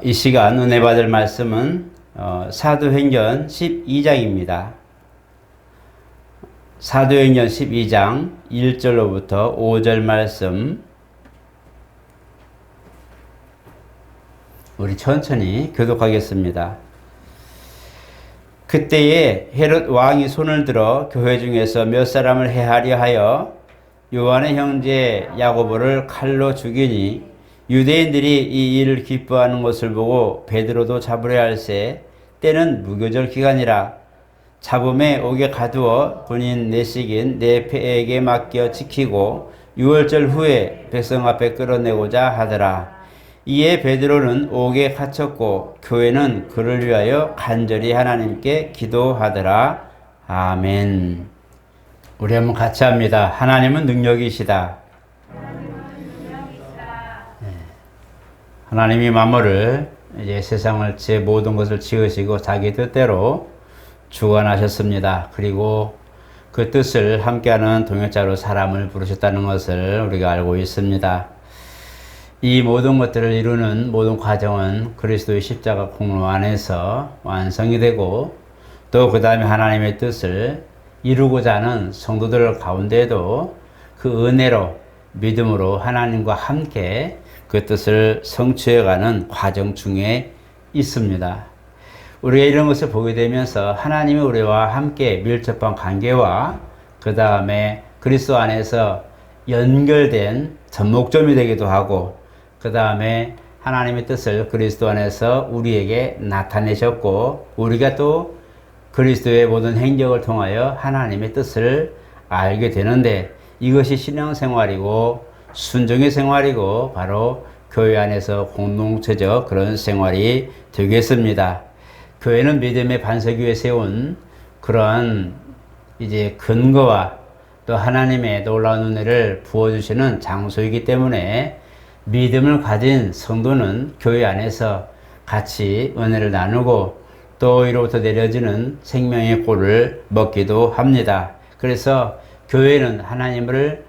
이 시간 은혜 받을 말씀은 사도행전 12장입니다. 사도행전 12장 1절로부터 5절 말씀 우리 천천히 교독하겠습니다. 그때에 헤롯 왕이 손을 들어 교회 중에서 몇 사람을 해하려 하여 요한의 형제 야고보를 칼로 죽이니 유대인들이 이 일을 기뻐하는 것을 보고 베드로도 잡으려 할세 때는 무교절 기간이라 잡음에 옥에 가두어 군인 내식인 내 패에게 맡겨 지키고 6월절 후에 백성 앞에 끌어내고자 하더라. 이에 베드로는 옥에 갇혔고 교회는 그를 위하여 간절히 하나님께 기도하더라. 아멘. 우리 한번 같이 합니다. 하나님은 능력이시다. 하나님이 만물을 이제 세상을 제 모든 것을 지으시고 자기 뜻대로 주관하셨습니다. 그리고 그 뜻을 함께하는 동역자로 사람을 부르셨다는 것을 우리가 알고 있습니다. 이 모든 것들을 이루는 모든 과정은 그리스도의 십자가 공로 안에서 완성이 되고 또 그 다음에 하나님의 뜻을 이루고자 하는 성도들 가운데에도 그 은혜로 믿음으로 하나님과 함께 그 뜻을 성취해가는 과정 중에 있습니다. 우리가 이런 것을 보게 되면서 하나님이 우리와 함께 밀접한 관계와 그 다음에 그리스도 안에서 연결된 전목점이 되기도 하고 그 다음에 하나님의 뜻을 그리스도 안에서 우리에게 나타내셨고 우리가 또 그리스도의 모든 행적을 통하여 하나님의 뜻을 알게 되는데 이것이 신앙생활이고 순종의 생활이고 바로 교회 안에서 공동체적 그런 생활이 되겠습니다. 교회는 믿음의 반석 위에 세운 그러한 이제 근거와 또 하나님의 놀라운 은혜를 부어주시는 장소이기 때문에 믿음을 가진 성도는 교회 안에서 같이 은혜를 나누고 또 이로부터 내려지는 생명의 꼴을 먹기도 합니다. 그래서 교회는 하나님을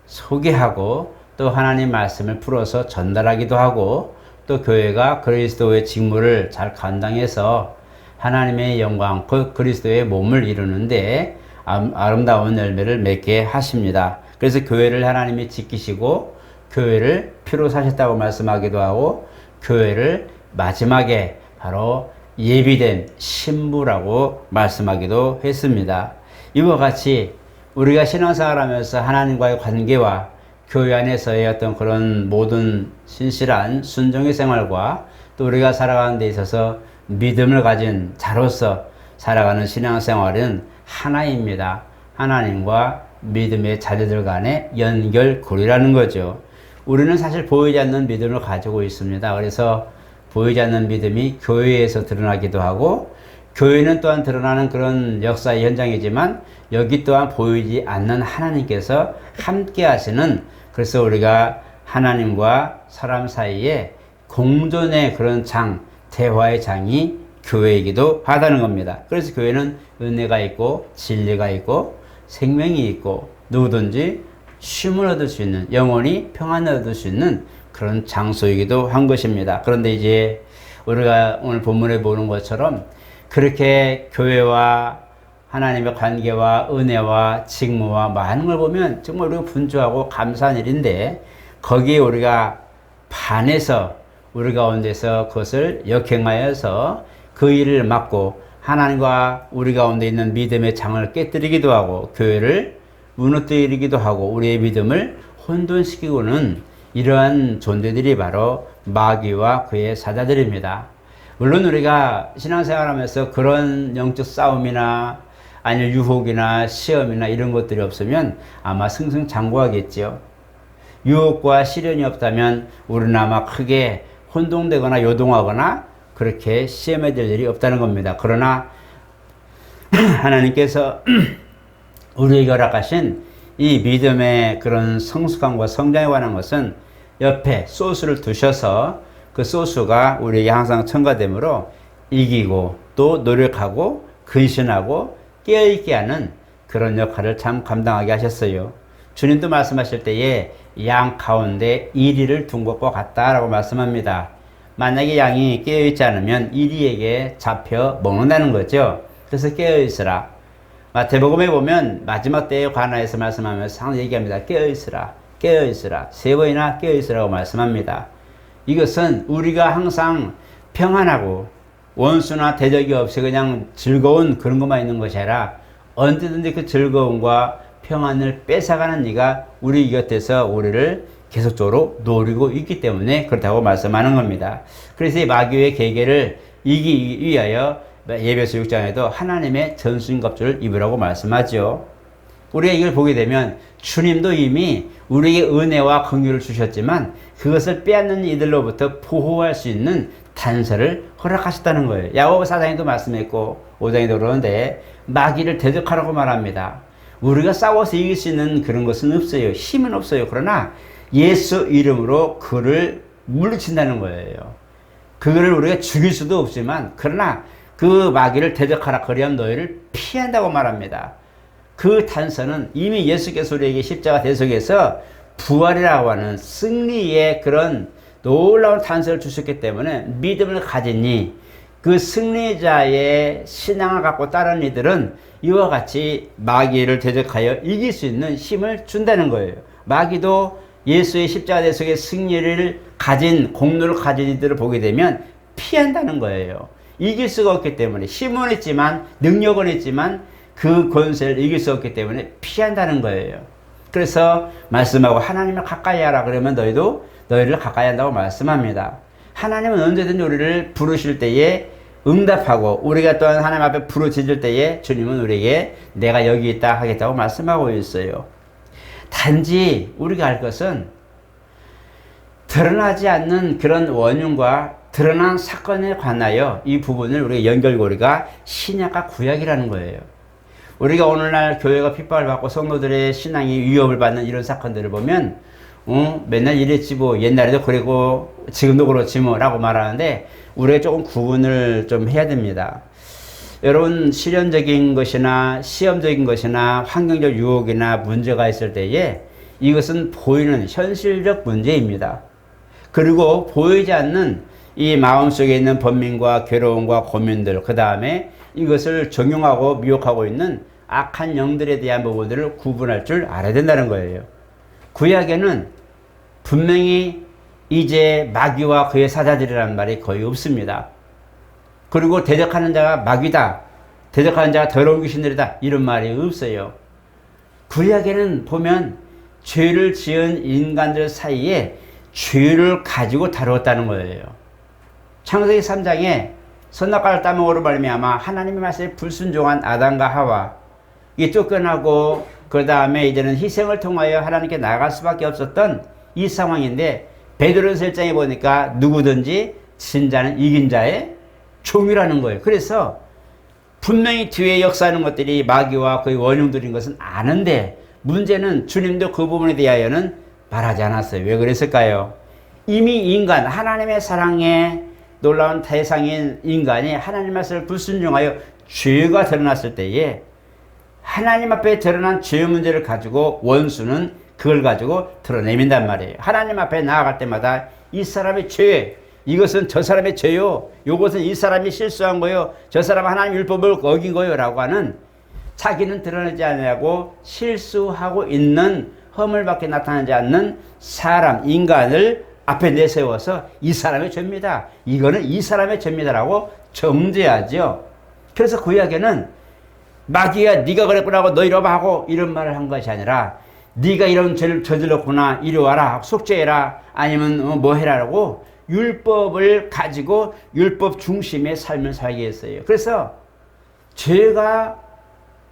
소개하고 또 하나님 말씀을 풀어서 전달하기도 하고 또 교회가 그리스도의 직무를 잘 감당해서 하나님의 영광, 그리스도의 몸을 이루는데 아름다운 열매를 맺게 하십니다. 그래서 교회를 하나님이 지키시고 교회를 피로 사셨다고 말씀하기도 하고 교회를 마지막에 바로 예비된 신부라고 말씀하기도 했습니다. 이와 같이 우리가 신앙생활 하면서 하나님과의 관계와 교회 안에서의 어떤 그런 모든 신실한 순종의 생활과 또 우리가 살아가는 데 있어서 믿음을 가진 자로서 살아가는 신앙생활은 하나입니다. 하나님과 믿음의 자녀들 간의 연결고리라는 거죠. 우리는 사실 보이지 않는 믿음을 가지고 있습니다. 그래서 보이지 않는 믿음이 교회에서 드러나기도 하고 교회는 또한 드러나는 그런 역사의 현장이지만 여기 또한 보이지 않는 하나님께서 함께 하시는 그래서 우리가 하나님과 사람 사이에 공존의 그런 장, 대화의 장이 교회이기도 하다는 겁니다. 그래서 교회는 은혜가 있고 진리가 있고 생명이 있고 누구든지 쉼을 얻을 수 있는 영원히 평안을 얻을 수 있는 그런 장소이기도 한 것입니다. 그런데 이제 우리가 오늘 본문에 보는 것처럼 그렇게 교회와 하나님의 관계와 은혜와 직무와 많은 걸 보면 정말 우리가 분주하고 감사한 일인데 거기에 우리가 반해서 우리 가운데서 그것을 역행하여서 그 일을 맡고 하나님과 우리 가운데 있는 믿음의 장을 깨뜨리기도 하고 교회를 무너뜨리기도 하고 우리의 믿음을 혼돈시키고는 이러한 존재들이 바로 마귀와 그의 사자들입니다. 물론 우리가 신앙생활하면서 그런 영적 싸움이나 아니면 유혹이나 시험이나 이런 것들이 없으면 아마 승승장구하겠죠. 유혹과 시련이 없다면 우리는 아마 크게 혼동되거나 요동하거나 그렇게 시험에 될 일이 없다는 겁니다. 그러나 하나님께서 우리에게 허락하신 이 믿음의 그런 성숙함과 성장에 관한 것은 옆에 소스를 두셔서 그 소스가 우리에게 항상 첨가되므로 이기고 또 노력하고 근신하고 깨어있게 하는 그런 역할을 참 감당하게 하셨어요. 주님도 말씀하실 때에 양 가운데 이리를 둔 것과 같다라고 말씀합니다. 만약에 양이 깨어있지 않으면 이리에게 잡혀 먹는다는 거죠. 그래서 깨어있으라. 마태복음에 보면 마지막 때의 관하에서 말씀하면서 항상 얘기합니다. 깨어있으라. 깨어있으라. 3번이나 깨어있으라고 말씀합니다. 이것은 우리가 항상 평안하고 원수나 대적이 없이 그냥 즐거운 그런 것만 있는 것이 아니라 언제든지 그 즐거움과 평안을 뺏어가는 네가 우리 곁에서 우리를 계속적으로 노리고 있기 때문에 그렇다고 말씀하는 겁니다. 그래서 이 마귀의 계계를 이기기 위하여 예배서 6장에도 하나님의 전신 갑주를 입으라고 말씀하죠. 우리가 이걸 보게 되면 주님도 이미 우리에게 은혜와 긍휼을 주셨지만 그것을 빼앗는 이들로부터 보호할 수 있는 단서를 허락하셨다는 거예요. 야고보 4장에도 말씀했고 5장에도 그러는데 마귀를 대적하라고 말합니다. 우리가 싸워서 이길 수 있는 그런 것은 없어요. 힘은 없어요. 그러나 예수 이름으로 그를 물리친다는 거예요. 그거를 우리가 죽일 수도 없지만 그러나 그 마귀를 대적하라 그리하면 너희를 피한다고 말합니다. 그 단서는 이미 예수께서 우리에게 십자가 대속에서 부활이라고 하는 승리의 그런 놀라운 단서를 주셨기 때문에 믿음을 가지니 그 승리자의 신앙을 갖고 따르는 이들은 이와 같이 마귀를 대적하여 이길 수 있는 힘을 준다는 거예요. 마귀도 예수의 십자가 대속의 승리를 가진 공로를 가진 이들을 보게 되면 피한다는 거예요. 이길 수가 없기 때문에 힘은 있지만 능력은 있지만 그 권세를 이길 수 없기 때문에 피한다는 거예요. 그래서 말씀하고 하나님을 가까이 하라 그러면 너희를 가까이 한다고 말씀합니다. 하나님은 언제든지 우리를 부르실 때에 응답하고 우리가 또한 하나님 앞에 부르짖을 때에 주님은 우리에게 내가 여기 있다 하겠다고 말씀하고 있어요. 단지 우리가 알 것은 드러나지 않는 그런 원흉과 드러난 사건에 관하여 이 부분을 우리가 연결고리가 신약과 구약이라는 거예요. 우리가 오늘날 교회가 핍박을 받고 성도들의 신앙이 위협을 받는 이런 사건들을 보면 맨날 이랬지 뭐 옛날에도 그리고 지금도 그렇지 뭐 라고 말하는데 우리가 조금 구분을 좀 해야 됩니다. 여러분 실현적인 것이나 시험적인 것이나 환경적 유혹이나 문제가 있을 때에 이것은 보이는 현실적 문제입니다. 그리고 보이지 않는 이 마음속에 있는 번민과 괴로움과 고민들 그 다음에 이것을 적용하고 미혹하고 있는 악한 영들에 대한 부분들을 구분할 줄 알아야 된다는 거예요. 구약에는 분명히 이제 마귀와 그의 사자들이라는 말이 거의 없습니다. 그리고 대적하는 자가 마귀다, 대적하는 자가 더러운 귀신들이다 이런 말이 없어요. 구약에는 보면 죄를 지은 인간들 사이에 죄를 가지고 다루었다는 거예요. 창세기 3장에 선악과를 따먹으로 말미암아 하나님의 말씀에 불순종한 아담과 하와 이 쫓겨나고 그 다음에 이제는 희생을 통하여 하나님께 나아갈 수밖에 없었던 이 상황인데 베드로전서 1장에 보니까 누구든지 진 자는 이긴 자의 종이라는 거예요. 그래서 분명히 뒤에 역사하는 것들이 마귀와 그의 원흉들인 것은 아는데 문제는 주님도 그 부분에 대하여는 말하지 않았어요. 왜 그랬을까요? 이미 인간 하나님의 사랑에 놀라운 대상인 인간이 하나님 말씀을 불순종하여 죄가 드러났을 때에 하나님 앞에 드러난 죄 문제를 가지고 원수는 그걸 가지고 드러내민단 말이에요. 하나님 앞에 나아갈 때마다 이 사람의 죄, 이것은 저 사람의 죄요, 이것은 이 사람이 실수한 거요, 저 사람은 하나님 율법을 어긴 거요 라고 하는 자기는 드러내지 않으려고 실수하고 있는 허물밖에 나타나지 않는 사람, 인간을 앞에 내세워서 이 사람의 죄입니다. 이거는 이 사람의 죄입니다라고 정죄하죠. 그래서 구약에는 마귀야 네가 그랬구나 하고 너 이리 와봐 하고 이런 말을 한 것이 아니라 네가 이런 죄를 저질렀구나 이리 와라 속죄해라 아니면 뭐 해라라고 율법을 가지고 율법 중심의 삶을 살게 했어요. 그래서 죄가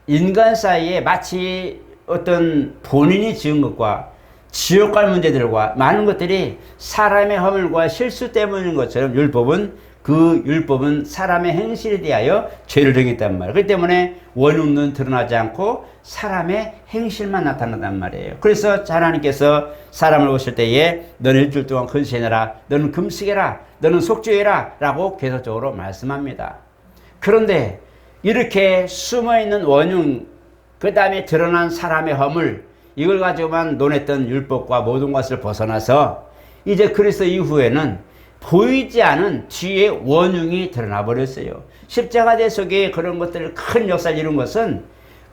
인간 사이에 마치 어떤 본인이 지은 것과 지옥 갈 문제들과 많은 것들이 사람의 허물과 실수 때문인 것처럼 율법은 사람의 행실에 대하여 죄를 정했단 말이에요. 그렇기 때문에 원흉은 드러나지 않고 사람의 행실만 나타난단 말이에요. 그래서 하나님께서 사람을 보실 때에 너는 일주일 동안 근신해라, 너는 금식해라, 너는 속죄해라 라고 계속적으로 말씀합니다. 그런데 이렇게 숨어있는 원흉, 그 다음에 드러난 사람의 허물, 이걸 가지고만 논했던 율법과 모든 것을 벗어나서 이제 그리스도 이후에는 보이지 않은 뒤에 원흉이 드러나 버렸어요. 십자가대 속에 그런 것들 큰 역사를 이룬 것은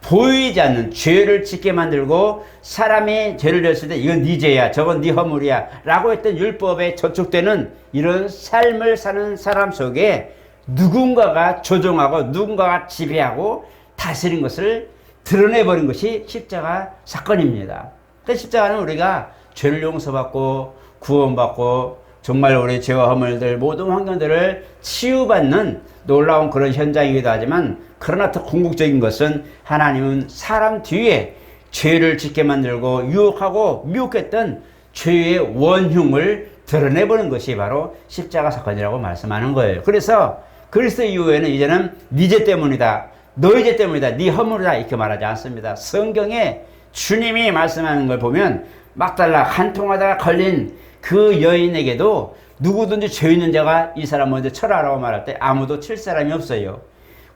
보이지 않는 죄를 짓게 만들고 사람이 죄를 졌을 때 이건 네 죄야 저건 네 허물이야 라고 했던 율법에 저촉되는 이런 삶을 사는 사람 속에 누군가가 조종하고 누군가가 지배하고 다스린 것을 드러내버린 것이 십자가 사건입니다. 그 십자가는 우리가 죄를 용서받고 구원받고 정말 우리 죄와 허물들 모든 환경들을 치유받는 놀라운 그런 현장이기도 하지만 그러나 더 궁극적인 것은 하나님은 사람 뒤에 죄를 짓게 만들고 유혹하고 미혹했던 죄의 원흉을 드러내보는 것이 바로 십자가 사건이라고 말씀하는 거예요. 그래서 그리스도 이후에는 이제는 네 죄 때문이다, 너의 죄 때문이다, 네 허물이다 이렇게 말하지 않습니다. 성경에 주님이 말씀하는 걸 보면 막달라 한 통하다가 걸린 그 여인에게도 누구든지 죄 있는 자가 이 사람 먼저 쳐라라고 말할 때 아무도 칠 사람이 없어요.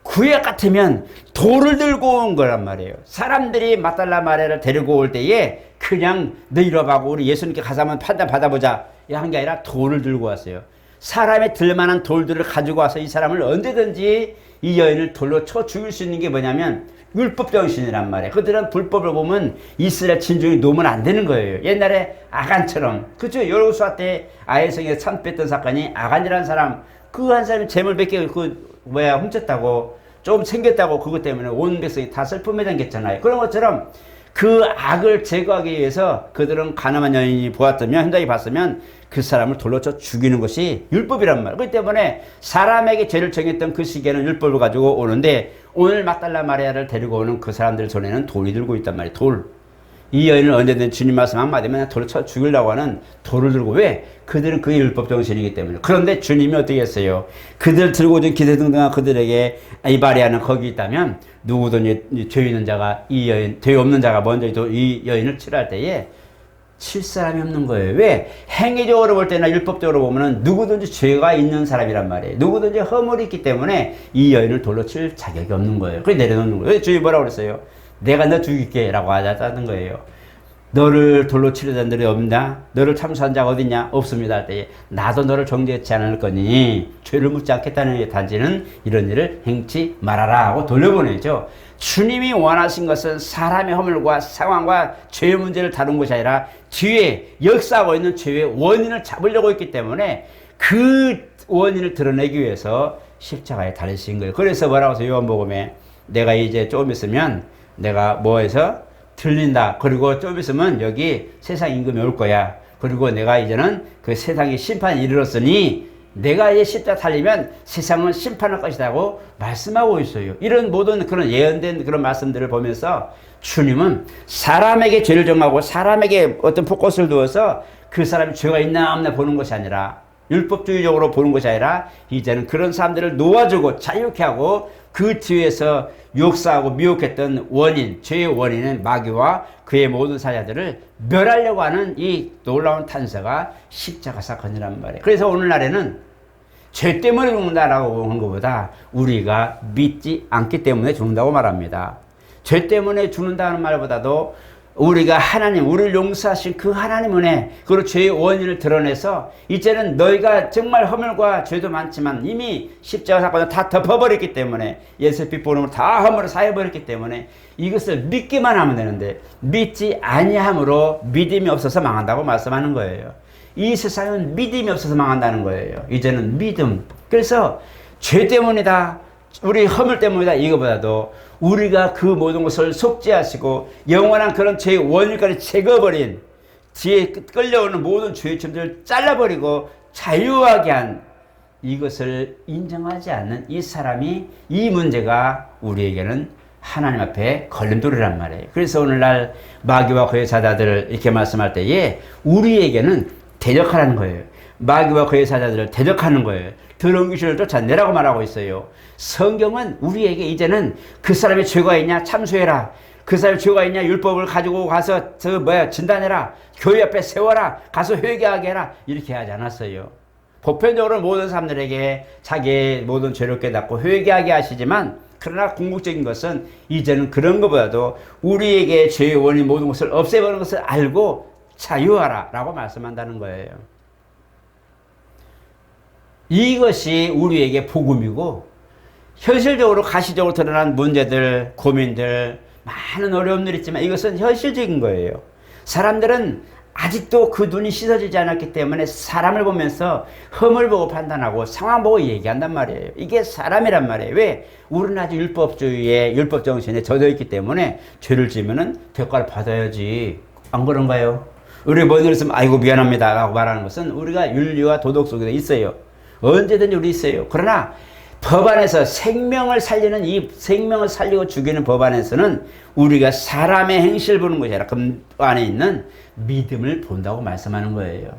구약 같으면 돌을 들고 온 거란 말이에요. 사람들이 막달라 마리아를 데리고 올 때에 그냥 너 이리 와봐 우리 예수님께 가서 한번 판단 받아보자 한 게 아니라 돌을 들고 왔어요. 사람의 들만한 돌들을 가지고 와서 이 사람을 언제든지 이 여인을 돌로 쳐 죽일 수 있는 게 뭐냐면 율법 정신이란 말이에요. 그들은 불법을 보면 이스라엘 진중이 놓으면 안 되는 거예요. 옛날에 아간처럼. 그죠? 여호수아 때 아이성에서 산 뺐던 사건이 아간이라는 사람, 그 한 사람이 재물 100개 훔쳤다고, 좀 챙겼다고 그것 때문에 온 백성이 다 슬픔에 잠겼잖아요. 그런 것처럼 그 악을 제거하기 위해서 그들은 가늠한 여인이 보았다면, 현장에 봤으면 그 사람을 돌로 쳐 죽이는 것이 율법이란 말이에요. 그렇기 때문에 사람에게 죄를 정했던 그 시기에는 율법을 가지고 오는데 오늘 막달라 마리아를 데리고 오는 그 사람들 손에는 돌이 들고 있단 말이에요. 돌. 이 여인을 언제든 주님 말씀 한마디면 돌로 쳐 죽이려고 하는 돌을 들고, 왜? 그들은 그게 율법 정신이기 때문에. 그런데 주님이 어떻게 했어요? 그들 들고 오던 기세등등한 그들에게 이 마리아는 거기 있다면 누구든지 죄 있는 자가 이 여인, 죄 없는 자가 먼저 이 여인을 치료할 때에 칠 사람이 없는 거예요. 왜? 행위적으로 볼 때나 율법적으로 보면은 누구든지 죄가 있는 사람이란 말이에요. 누구든지 허물이 있기 때문에 이 여인을 돌로 칠 자격이 없는 거예요. 그래서 내려놓는 거예요. 주님이 뭐라고 그랬어요? 내가 너 죽일게 라고 하자는 거예요. 너를 돌로 치려던 들이 없나? 너를 참수한 자가 어딨냐? 없습니다 할 때에 나도 너를 정죄치 않을 거니 죄를 묻지 않겠다는 게 단지는 이런 일을 행치 말아라 하고 돌려보내죠. 주님이 원하신 것은 사람의 허물과 상황과 죄의 문제를 다룬 것이 아니라 뒤에 역사하고 있는 죄의 원인을 잡으려고 했기 때문에 그 원인을 드러내기 위해서 십자가에 달리신 거예요. 그래서 뭐라고 해서 요한복음에 내가 이제 좀 있으면 내가 뭐해서 들린다. 그리고 좀 있으면 여기 세상 임금이 올 거야. 그리고 내가 이제는 그 세상의 심판이 이르렀으니 내가 이제 십자가 달리면 세상은 심판할 것이라고 말씀하고 있어요. 이런 모든 그런 예언된 그런 말씀들을 보면서 주님은 사람에게 죄를 정하고 사람에게 어떤 포커스를 두어서 그 사람이 죄가 있나 없나 보는 것이 아니라, 율법주의적으로 보는 것이 아니라 이제는 그런 사람들을 놓아주고 자유케 하고 그 뒤에서 역사하고 미혹했던 원인, 죄의 원인은 마귀와 그의 모든 사자들을 멸하려고 하는 이 놀라운 탄서가 십자가 사건이란 말이에요. 그래서 오늘날에는 죄 때문에 죽는다라고 하는 것보다 우리가 믿지 않기 때문에 죽는다고 말합니다. 죄 때문에 죽는다는 말보다도 우리가 하나님, 우리를 용서하신 그 하나님 은혜, 그리고 죄의 원인을 드러내서 이제는 너희가 정말 허물과 죄도 많지만 이미 십자가 사건을 다 덮어버렸기 때문에, 예수의 피 보름으로 다 허물을 사해버렸기 때문에 이것을 믿기만 하면 되는데 믿지 아니함으로 믿음이 없어서 망한다고 말씀하는 거예요. 이 세상은 믿음이 없어서 망한다는 거예요. 이제는 믿음. 그래서 죄 때문이다, 우리 허물 때문이다 이거보다도 우리가 그 모든 것을 속죄하시고 영원한 그런 죄의 원인까지 제거버린, 뒤에 끌려오는 모든 죄의 점들을 잘라버리고 자유하게 한 이것을 인정하지 않는 이 사람이, 이 문제가 우리에게는 하나님 앞에 걸림돌이란 말이에요. 그래서 오늘날 마귀와 그의 사자들을 이렇게 말씀할 때에 우리에게는 대적하라는 거예요. 마귀와 그의 사자들을 대적하는 거예요. 더러운 귀신을 쫓아내라고 말하고 있어요. 성경은 우리에게 이제는 그 사람의 죄가 있냐 참수해라, 그 사람의 죄가 있냐 율법을 가지고 가서 진단해라, 교회 앞에 세워라, 가서 회개하게 해라, 이렇게 하지 않았어요. 보편적으로 모든 사람들에게 자기의 모든 죄를 깨닫고 회개하게 하시지만, 그러나 궁극적인 것은 이제는 그런 것보다도 우리에게 죄의 원인 모든 것을 없애버리는 것을 알고 자유하라 라고 말씀한다는 거예요. 이것이 우리에게 복음이고, 현실적으로 가시적으로 드러난 문제들, 고민들, 많은 어려움들이 있지만 이것은 현실적인 거예요. 사람들은 아직도 그 눈이 씻어지지 않았기 때문에 사람을 보면서 흠을 보고 판단하고 상황 보고 얘기한단 말이에요. 이게 사람이란 말이에요. 왜? 우리는 아직 율법주의에, 율법 정신에 젖어 있기 때문에 죄를 지으면은 대가를 받아야지. 안 그런가요? 우리 뭔 일 있으면 아이고 미안합니다 라고 말하는 것은 우리가 윤리와 도덕 속에 있어요. 언제든지 우리 있어요. 그러나 법안에서 생명을 살리는, 이 생명을 살리고 죽이는 법안에서는 우리가 사람의 행실을 보는 것이 아니라 그 안에 있는 믿음을 본다고 말씀하는 거예요.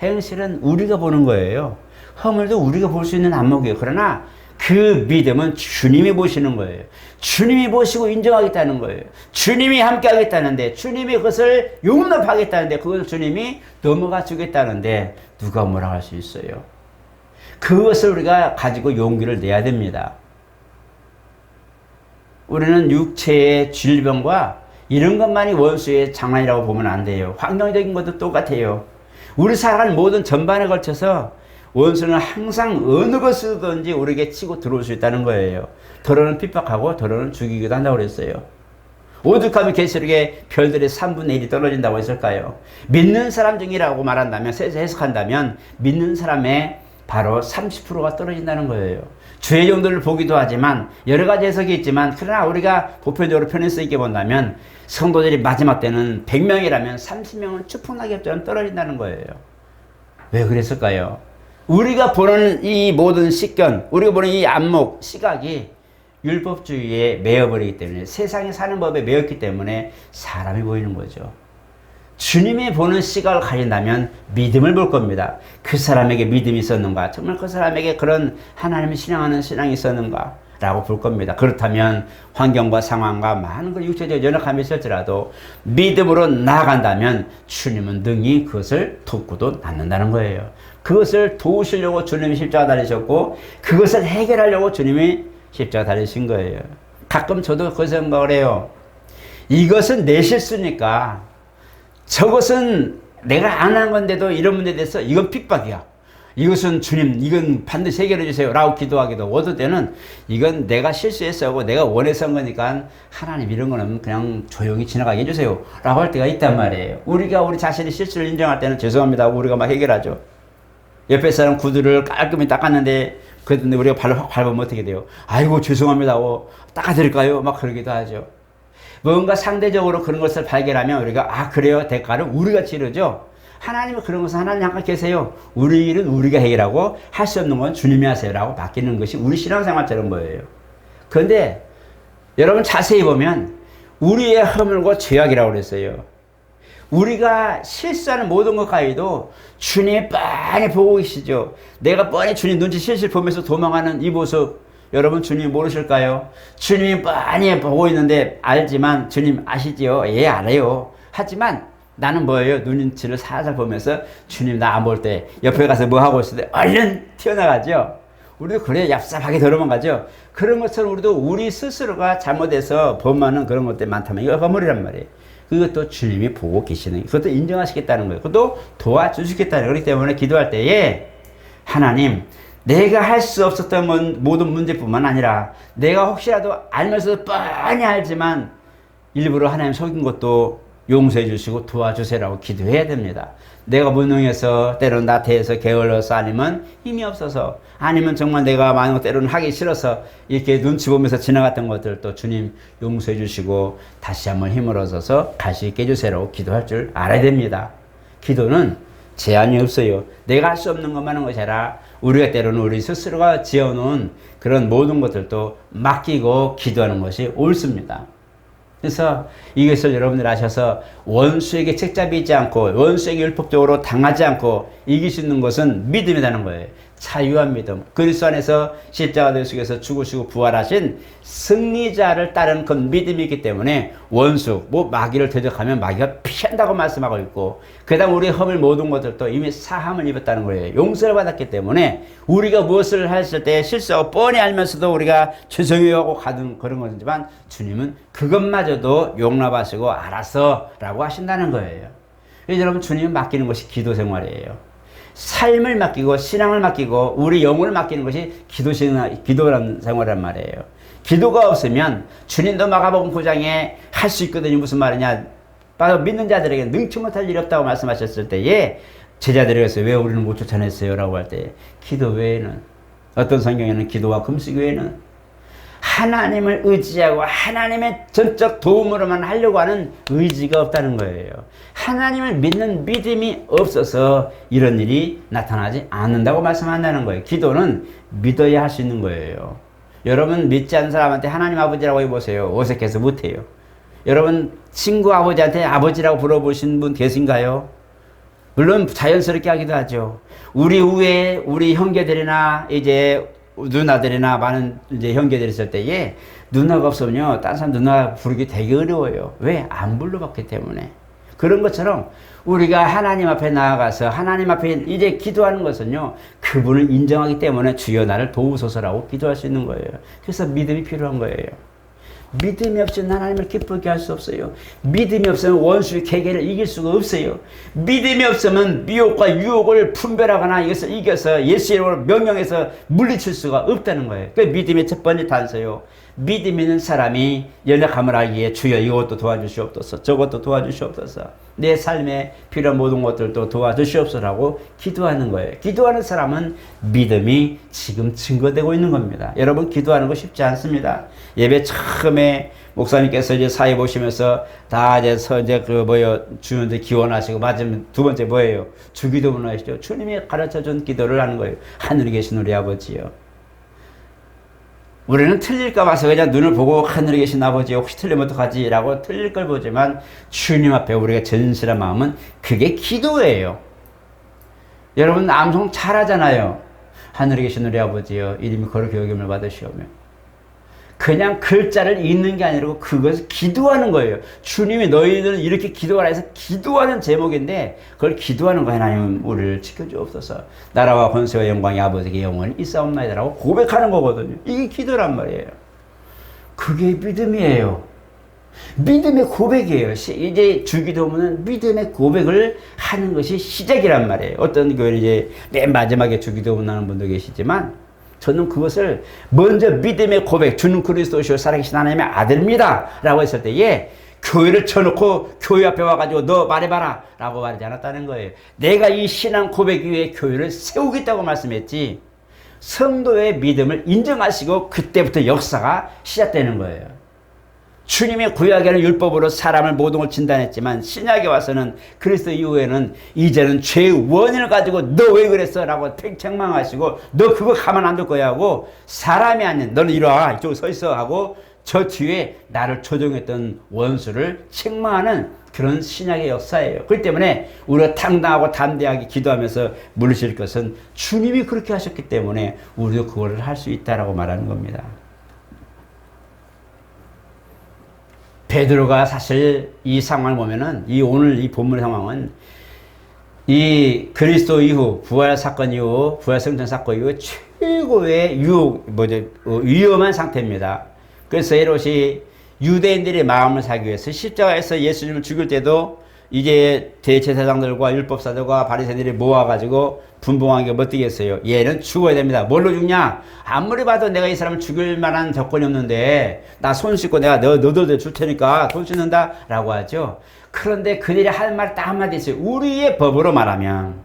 행실은 우리가 보는 거예요. 허물도 우리가 볼 수 있는 안목이에요. 그러나 그 믿음은 주님이 보시는 거예요. 주님이 보시고 인정하겠다는 거예요. 주님이 함께 하겠다는데, 주님이 그것을 용납하겠다는데, 그것을 주님이 넘어가 주겠다는데 누가 뭐라 할 수 있어요? 그것을 우리가 가지고 용기를 내야 됩니다. 우리는 육체의 질병과 이런 것만이 원수의 장난이라고 보면 안 돼요. 환경적인 것도 똑같아요. 우리 살아가는 모든 전반에 걸쳐서 원수는 항상 어느 것이든지 우리에게 치고 들어올 수 있다는 거예요. 더러는 핍박하고 더러는 죽이기도 한다고 그랬어요. 오죽하면 계시록에 별들의 3분의 1이 떨어진다고 했을까요? 믿는 사람 중이라고 말한다면, 해석한다면 믿는 사람의 바로 30%가 떨어진다는 거예요. 주의 용도를 보기도 하지만 여러 가지 해석이 있지만, 그러나 우리가 보편적으로 편해서 있게 본다면 성도들이 마지막 때는 100명이라면 30명은 추풍낙엽처럼 떨어진다는 거예요. 왜 그랬을까요? 우리가 보는 이 모든 식견, 우리가 보는 이 안목, 시각이 율법주의에 매여버리기 때문에, 세상에 사는 법에 매였기 때문에 사람이 보이는 거죠. 주님이 보는 시각을 가진다면 믿음을 볼 겁니다. 그 사람에게 믿음이 있었는가? 정말 그 사람에게 그런 하나님을 신앙하는 신앙이 있었는가? 라고 볼 겁니다. 그렇다면 환경과 상황과 많은 그 육체적 연약함이 있을지라도 믿음으로 나아간다면 주님은 능히 그것을 돕고도 낳는다는 거예요. 그것을 도우시려고 주님이 십자가 달리셨고, 그것을 해결하려고 주님이 십자가 달리신 거예요. 가끔 저도 그 생각을 해요. 이것은 내 실수니까, 저것은 내가 안 한 건데도 이런 문제에 대해서 이건 핍박이야. 이것은 주님, 이건 반드시 해결해 주세요 라고 기도하기도, 어떨 때는 이건 내가 실수해서 하고 내가 원해서 한 거니까 하나님 이런 거는 그냥 조용히 지나가게 해주세요 라고 할 때가 있단 말이에요. 우리가 우리 자신의 실수를 인정할 때는 죄송합니다 하고 우리가 막 해결하죠. 옆에 사람 구두를 깔끔히 닦았는데 그런데 우리가 발로 확 밟으면 어떻게 돼요? 아이고 죄송합니다 하고 닦아드릴까요? 막 그러기도 하죠. 뭔가 상대적으로 그런 것을 발견하면 우리가 아 그래요, 대가를 우리가 치르죠. 하나님은 그런 것은 하나님 잠깐 계세요. 우리 일은 우리가 해결하고 할 수 없는 건 주님이 하세요 라고 맡기는 것이 우리 신앙생활처럼 거예요. 그런데 여러분 자세히 보면 우리의 허물과 죄악이라고 그랬어요. 우리가 실수하는 모든 것 가히도 주님이 뻔히 보고 계시죠. 내가 뻔히 주님 눈치 실실 보면서 도망가는 이 모습, 여러분 주님 모르실까요? 주님이 뻔히 보고 있는데 알지만 주님 아시지요? 예, 알아요. 하지만 나는 뭐예요? 눈치를 살살 보면서 주님 나 안 볼 때 옆에 가서 뭐 하고 있을 때 얼른 튀어나가죠. 우리도 그래 얍삽하게 도망가죠. 그런 것처럼 우리도 우리 스스로가 잘못해서 범하는 그런 것들이 많다면 이거 허물이란 말이에요. 그것도 주님이 보고 계시는, 그것도 인정하시겠다는 거예요. 그것도 도와주시겠다는 거예요. 그렇기 때문에 기도할 때에 하나님, 내가 할 수 없었던 모든 문제뿐만 아니라 내가 혹시라도 알면서도 뻔히 알지만 일부러 하나님 속인 것도 용서해 주시고 도와주세요라고 기도해야 됩니다. 내가 무능해서 때로는 나태해서 게을러서 아니면 힘이 없어서 아니면 정말 내가 많은 때로는 하기 싫어서 이렇게 눈치 보면서 지나갔던 것들도 주님 용서해 주시고 다시 한번 힘을 얻어서 갈 수 있게 해주세요라고 기도할 줄 알아야 됩니다. 기도는 제한이 없어요. 내가 할 수 없는 것만 하는 것이 아니라 우리가 때로는 우리 스스로가 지어놓은 그런 모든 것들도 맡기고 기도하는 것이 옳습니다. 그래서 이것을 여러분들 아셔서 원수에게 책잡이지 않고 원수에게 율법적으로 당하지 않고 이길 수 있는 것은 믿음이라는 거예요. 자유한 믿음. 그리스도 안에서 십자가 되시기위해서 죽으시고 부활하신 승리자를 따르는 그 믿음이 있기 때문에 원수, 마귀를 대적하면 마귀가 피한다고 말씀하고 있고, 그 다음 우리의 허물 모든 것들도 이미 사함을 입었다는 거예요. 용서를 받았기 때문에 우리가 무엇을 했을 때 실수하고 뻔히 알면서도 우리가 죄송해요 하고 가는 그런 거지만 주님은 그것마저도 용납하시고 알아서 라고 하신다는 거예요. 그래서 여러분 주님은 맡기는 것이 기도 생활이에요. 삶을 맡기고 신앙을 맡기고 우리 영혼을 맡기는 것이 기도라는 생활이란 말이에요. 기도가 없으면 주님도 마가복음 9장에 할 수 있거든요. 무슨 말이냐? 바로 믿는 자들에게 능치 못할 일이 없다고 말씀하셨을 때에 제자들에게서 왜 우리는 못 쫓아냈어요? 라고 할 때 기도 외에는, 어떤 성경에는 기도와 금식 외에는 하나님을 의지하고 하나님의 전적 도움으로만 하려고 하는 의지가 없다는 거예요. 하나님을 믿는 믿음이 없어서 이런 일이 나타나지 않는다고 말씀한다는 거예요. 기도는 믿어야 할 수 있는 거예요. 여러분 믿지 않는 사람한테 하나님 아버지라고 해보세요. 어색해서 못해요. 여러분 친구 아버지한테 아버지라고 불러보신 분 계신가요? 물론 자연스럽게 하기도 하죠. 우리 후에 우리 형제들이나 이제 누나들이나 많은 이제 형제들이 있을 때에 누나가 없으면요, 딴 사람 누나 부르기 되게 어려워요. 왜? 안 불러봤기 때문에. 그런 것처럼 우리가 하나님 앞에 나아가서 하나님 앞에 이제 기도하는 것은요, 그분을 인정하기 때문에 주여 나를 도우소서라고 기도할 수 있는 거예요. 그래서 믿음이 필요한 거예요. 믿음이 없이는 하나님을 기쁘게 할 수 없어요. 믿음이 없으면 원수의 계계를 이길 수가 없어요. 믿음이 없으면 미혹과 유혹을 분별하거나 이것을 이겨서 예수 이름으로 명령해서 물리칠 수가 없다는 거예요. 그 믿음의 첫 번째 단서요. 믿음 있는 사람이 연약함을 알기에 주여 이것도 도와주시옵소서, 저것도 도와주시옵소서, 내 삶에 필요한 모든 것들도 도와주시옵소서라고 기도하는 거예요. 기도하는 사람은 믿음이 지금 증거되고 있는 겁니다. 여러분 기도하는 거 쉽지 않습니다. 예배 처음에 목사님께서 이제 사회 보시면서 다 이제 주님한테 기원하시고, 맞으면 두 번째 뭐예요? 주기도문 하시죠. 주님이 가르쳐 준 기도를 하는 거예요. 하늘에 계신 우리 아버지요. 우리는 틀릴까 봐서 그냥 눈을 보고 하늘에 계신 아버지 혹시 틀리면 어떡하지? 라고 틀릴 걸 보지만 주님 앞에 우리가 진실한 마음은 그게 기도예요. 여러분 암송 잘하잖아요. 하늘에 계신 우리 아버지여 이름이 거룩히 여김을 받으시오며. 그냥 글자를 읽는 게 아니라 그것을 기도하는 거예요. 주님이 너희들은 이렇게 기도하라 해서 기도하는 제목인데 그걸 기도하는 거 하나님 우리를 지켜주옵소서. 나라와 권세와 영광이 아버지께 영원히 있사옵나이다라고 고백하는 거거든요. 이게 기도란 말이에요. 그게 믿음이에요. 믿음의 고백이에요. 이제 주기도문은 믿음의 고백을 하는 것이 시작이란 말이에요. 어떤 교회는 이제 맨 마지막에 주기도문 하는 분도 계시지만 저는 그것을 먼저 믿음의 고백, 주는 그리스도시요 살아계신 하나님의 아들입니다 라고 했을 때에 교회를 쳐놓고 교회 앞에 와가지고 너 말해봐라 라고 말하지 않았다는 거예요. 내가 이 신앙 고백 위에 교회를 세우겠다고 말씀했지, 성도의 믿음을 인정하시고 그때부터 역사가 시작되는 거예요. 주님의 구약에는 율법으로 사람을 모든 걸 진단했지만 신약에 와서는 그리스도 이후에는 이제는 죄의 원인을 가지고 너 왜 그랬어? 라고 책망하시고 너 그거 가만 안 둘 거야 하고, 사람이 아닌 너는 이리 와 이쪽에 서 있어 하고 저 뒤에 나를 조종했던 원수를 책망하는 그런 신약의 역사예요. 그렇기 때문에 우리가 당당하고 담대하게 기도하면서 물리칠 것은 주님이 그렇게 하셨기 때문에 우리도 그거를 할 수 있다라고 말하는 겁니다. 베드로가 사실 이 상황을 보면은 오늘 이 본문의 상황은 이 그리스도 이후 부활 사건 이후 부활 성전 사건 이후 최고의 위험한 상태입니다. 그래서 헤롯이 유대인들의 마음을 사기 위해서 십자가에서 예수님을 죽일 때도 이제 대제사장들과 율법사들과 바리새인들이 모아가지고 분봉하게 어떻겠어요? 얘는 죽어야 됩니다. 뭘로 죽냐? 아무리 봐도 내가 이 사람을 죽일 만한 조건이 없는데 나 손 씻고 내가 너희들 줄 테니까 손 씻는다 라고 하죠. 그런데 그들이 할 말 딱 한마디 있어요. 우리의 법으로 말하면,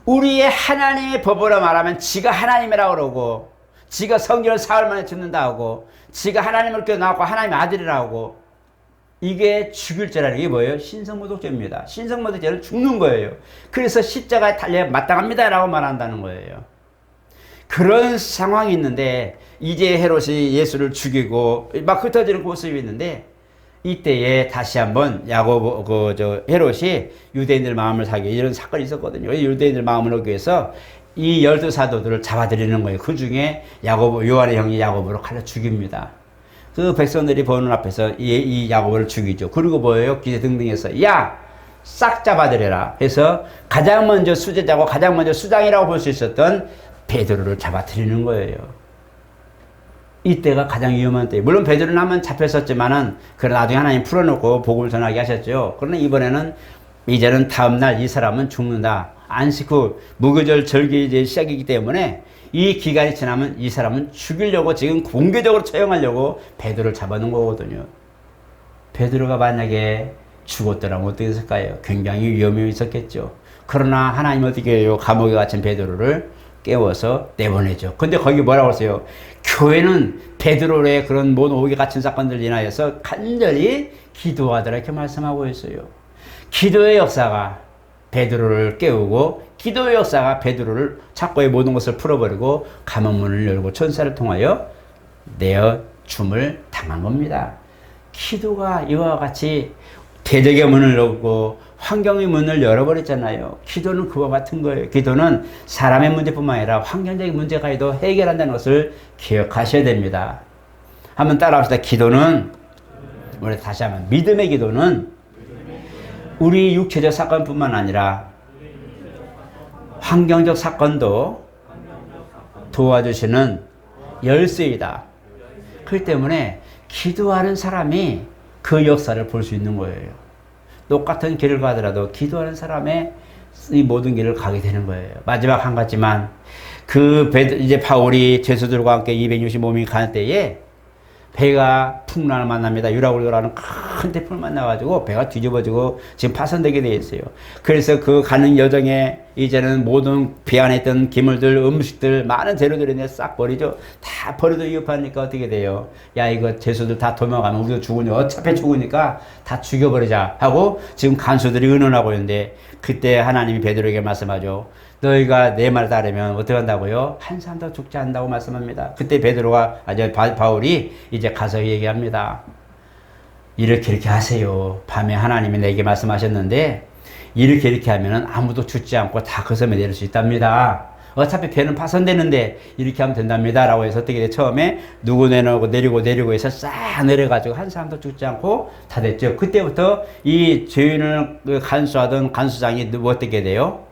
우리의 하나님의 법으로 말하면 지가 하나님이라고 그러고 지가 성경을 사흘 만에 듣는다 하고 지가 하나님을 껴나왔고 하나님의 아들이라고 하고, 이게 죽일 죄라는 게 뭐예요? 신성모독죄입니다. 신성모독죄는 죽는 거예요. 그래서 십자가에 달려야 마땅합니다 라고 말한다는 거예요. 그런 상황이 있는데 이제 헤롯이 예수를 죽이고 막 흩어지는 모습이 있는데, 이때에 다시 한번 헤롯이 유대인들 마음을 사기, 이런 사건이 있었거든요. 유대인들 마음을 얻기 위해서 이 12사도들을 잡아들이는 거예요. 그 중에 요한의 형이 야고보를 칼로 죽입니다. 그 백성들이 보는 앞에서 이 야고보를 죽이죠. 그리고 뭐예요? 기대 등등해서 야! 싹 잡아들여라 해서 가장 먼저 수제자고 가장 먼저 수장이라고 볼 수 있었던 베드로를 잡아들이는 거예요. 이때가 가장 위험한 때. 물론 베드로는 한번 잡혔었지만은 그래 나중에 하나님 풀어놓고 복음을 전하게 하셨죠. 그러나 이번에는 이제는 다음날 이 사람은 죽는다. 안식 후 무교절 절기 이제 시작이기 때문에 이 기간이 지나면 이 사람은 죽이려고 지금 공개적으로 처형하려고 베드로를 잡아놓은 거거든요. 베드로가 만약에 죽었더라면 어떻게 했을까요? 굉장히 위험이 있었겠죠. 그러나 하나님은 어떻게 해요? 감옥에 갇힌 베드로를 깨워서 내보내죠. 근데 거기 뭐라고 했어요? 교회는 베드로의 그런 모든 옥에 갇힌 사건들 인하여서 간절히 기도하더라 이렇게 말씀하고 있어요. 기도의 역사가 베드로를 깨우고 기도의 역사가 베드로를 착고의 모든 것을 풀어버리고 감옥문을 열고 천사를 통하여 내어 줌을 당한 겁니다. 기도가 이와 같이 대적의 문을 열고 환경의 문을 열어버렸잖아요. 기도는 그와 같은 거예요. 기도는 사람의 문제뿐만 아니라 환경적인 문제가 해도 해결한다는 것을 기억하셔야 됩니다. 한번 따라합시다. 기도는, 우리 다시 한번, 믿음의 기도는 우리 육체적 사건뿐만 아니라 환경적 사건도 도와주시는 열쇠이다. 그렇기 때문에 기도하는 사람이 그 역사를 볼 수 있는 거예요. 똑같은 길을 가더라도 기도하는 사람의 이 모든 길을 가게 되는 거예요. 마지막 한 가지만, 이제 바울이 제수들과 함께 265명이 갈 때에 배가 풍랑을 만납니다. 유라굴라라는 큰 태풍을 만나가지고 배가 뒤집어지고 지금 파손되게 되어 있어요. 그래서 그 가는 여정에 이제는 모든 배 안에 있던 기물들, 음식들, 많은 재료들이 이제 싹 버리죠. 다 버려도 위협하니까 어떻게 돼요? 야, 이거 제수들 다 도망가면 우리도 죽으니 어차피 죽으니까 다 죽여버리자 하고 지금 간수들이 의논하고 있는데, 그때 하나님이 베드로에게 말씀하죠. 너희가 내 말 따르면 어떻게 한다고요? 한 사람도 죽지 않는다고 말씀합니다. 그때 바울이 이제 가서 얘기합니다. 이렇게 하세요. 밤에 하나님이 내게 말씀하셨는데 이렇게 하면 아무도 죽지 않고 다 그 섬에 내릴 수 있답니다. 어차피 배는 파손되는데 이렇게 하면 된답니다. 라고 해서 어떻게 돼? 처음에 누구 내리고 해서 싹 내려가지고 한 사람도 죽지 않고 다 됐죠. 그때부터 이 죄인을 간수하던 간수장이 어떻게 돼요?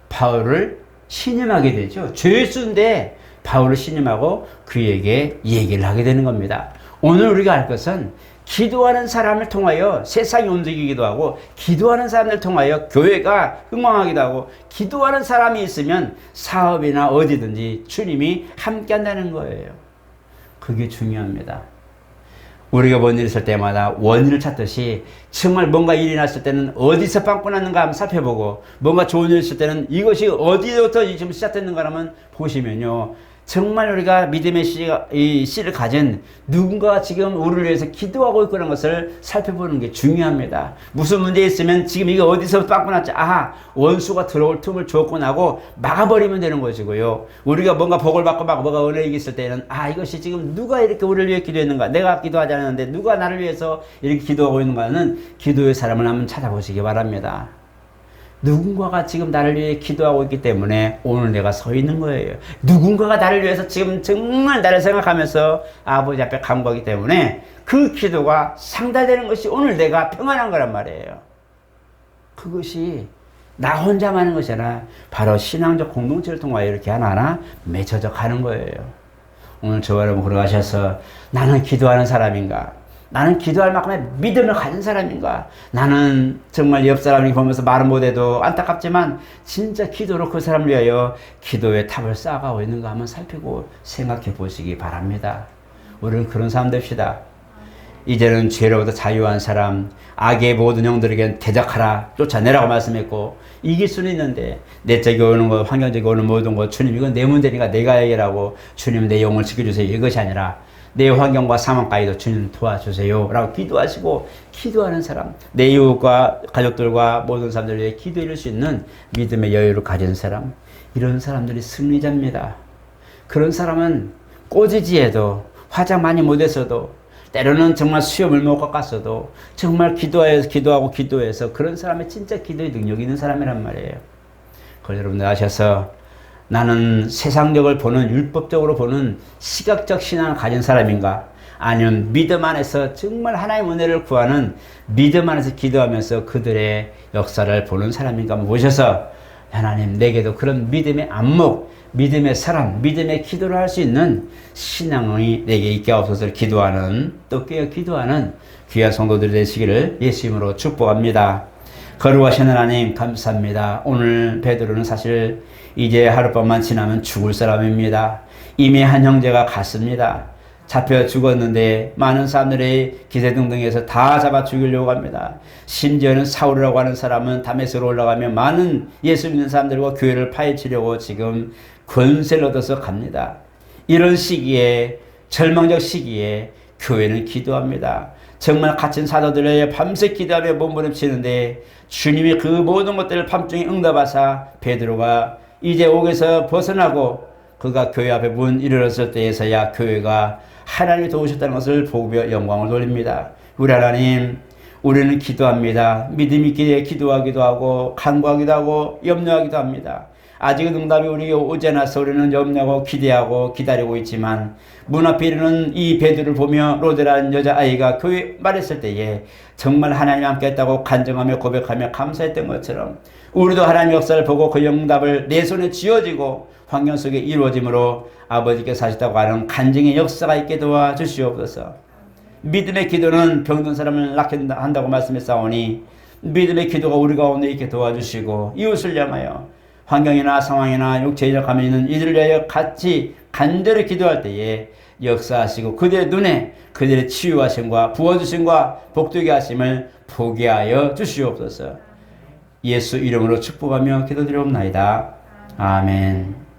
바울을 신임하게 되죠. 죄수인데 바울을 신임하고 그에게 얘기를 하게 되는 겁니다. 오늘 우리가 알 것은 기도하는 사람을 통하여 세상이 움직이기도 하고, 기도하는 사람을 통하여 교회가 흥왕하기도 하고, 기도하는 사람이 있으면 사업이나 어디든지 주님이 함께 한다는 거예요. 그게 중요합니다. 우리가 뭔 일 있을 때마다 원인을 찾듯이 정말 뭔가 일이 났을 때는 어디서 빵꾸 났는가 한번 살펴보고, 뭔가 좋은 일 있을 때는 이것이 어디부터 지금 시작됐는가 한번 보시면요, 정말 우리가 믿음의 씨를 가진 누군가 지금 우리를 위해서 기도하고 있다는 것을 살펴보는 게 중요합니다. 무슨 문제 있으면 지금 이게 어디서 빵꾸 났지? 아하, 원수가 들어올 틈을 줬구나 하고 막아버리면 되는 것이고요. 우리가 뭔가 복을 받고 막 뭐가 은혜가 있을 때는 이것이 지금 누가 이렇게 우리를 위해 기도했는가? 내가 기도하지 않았는데 누가 나를 위해서 이렇게 기도하고 있는가는 기도의 사람을 한번 찾아보시기 바랍니다. 누군가가 지금 나를 위해 기도하고 있기 때문에 오늘 내가 서 있는 거예요. 누군가가 나를 위해서 지금 정말 나를 생각하면서 아버지 앞에 간구하기 때문에 그 기도가 상달되는 것이 오늘 내가 평안한 거란 말이에요. 그것이 나 혼자만 하는 것이 아니라 바로 신앙적 공동체를 통하여 이렇게 하나하나 맺혀져 가는 거예요. 오늘 저와 여러분 걸어가셔서 나는 기도하는 사람인가? 나는 기도할 만큼의 믿음을 가진 사람인가? 나는 정말 옆 사람이 보면서 말은 못해도 안타깝지만 진짜 기도로 그 사람을 위하여 기도의 탑을 쌓아가고 있는가 한번 살피고 생각해 보시기 바랍니다. 우리는 그런 사람 됩시다. 이제는 죄로부터 자유한 사람, 악의 모든 영들에게 대적하라, 쫓아내라고 말씀했고, 이길 수는 있는데 내적이 오는 것, 환경적이 오는 모든 것, 주님 이건 내 문제니까 내가 해결하고, 주님 내 영을 지켜주세요, 이것이 아니라 내 환경과 상황까지도 주님 도와주세요 라고 기도하시고, 기도하는 사람, 내 이웃과 가족들과 모든 사람들 위해 기도할 수 있는 믿음의 여유를 가진 사람, 이런 사람들이 승리자입니다. 그런 사람은 꼬지지에도 화장 많이 못했어도, 때로는 정말 수염을 못 깎았어도 정말 기도하고 기도해서 그런 사람의 진짜 기도의 능력이 있는 사람이란 말이에요. 그걸 여러분들 아셔서 나는 세상적을 보는, 율법적으로 보는 시각적 신앙을 가진 사람인가? 아니면 믿음 안에서 정말 하나님의 은혜를 구하는 믿음 안에서 기도하면서 그들의 역사를 보는 사람인가? 한번 보셔서 하나님 내게도 그런 믿음의 안목, 믿음의 사랑, 믿음의 기도를 할 수 있는 신앙이 내게 있게 하옵소서. 기도하는, 또 깨어 기도하는 귀한 성도들이 되시기를 예수 이름으로 축복합니다. 거룩하신 하나님 감사합니다. 오늘 베드로는 사실 이제 하룻밤만 지나면 죽을 사람입니다. 이미 한 형제가 갔습니다. 잡혀 죽었는데 많은 사람들이 기세등등해서 다 잡아 죽이려고 합니다. 심지어는 사울이라고 하는 사람은 다메섹으로 올라가며 많은 예수 믿는 사람들과 교회를 파헤치려고 지금 권세를 얻어서 갑니다. 이런 시기에, 절망적 시기에 교회는 기도합니다. 정말 갇힌 사도들에게 밤새 기도하며 몸부림치는데 주님이 그 모든 것들을 밤중에 응답하사 베드로가 이제 옥에서 벗어나고 그가 교회 앞에 문 이르렀을 때에서야 교회가 하나님이 도우셨다는 것을 보며 영광을 돌립니다. 우리 하나님, 우리는 기도합니다. 믿음 있게 기도하기도 하고 간구하기도 하고 염려하기도 합니다. 아직은 응답이 우리에게 오지 않아서 우리는 염려하고 기대하고 기다리고 있지만 문 앞에 이르는 이 베드로를 보며 로데라는 여자아이가 교회 말했을 때에 정말 하나님 함께 했다고 간증하며 고백하며 감사했던 것처럼 우리도 하나님의 역사를 보고 그 응답을 내 손에 쥐어지고 환경 속에 이루어짐으로 아버지께서 하셨다고 하는 간증의 역사가 있게 도와주시옵소서. 믿음의 기도는 병든 사람을 낫게 한다고 말씀했사오니 믿음의 기도가 우리 가운데 있게 도와주시고 이웃을 향하여 환경이나 상황이나 육체적 감이 있는 이들을 위하여 같이 간절히 기도할 때에 역사하시고 그들의 눈에 그들의 치유하심과 부어주심과 복되게 하심을 보게 하여 주시옵소서. 예수 이름으로 축복하며 기도드리옵나이다. 아멘.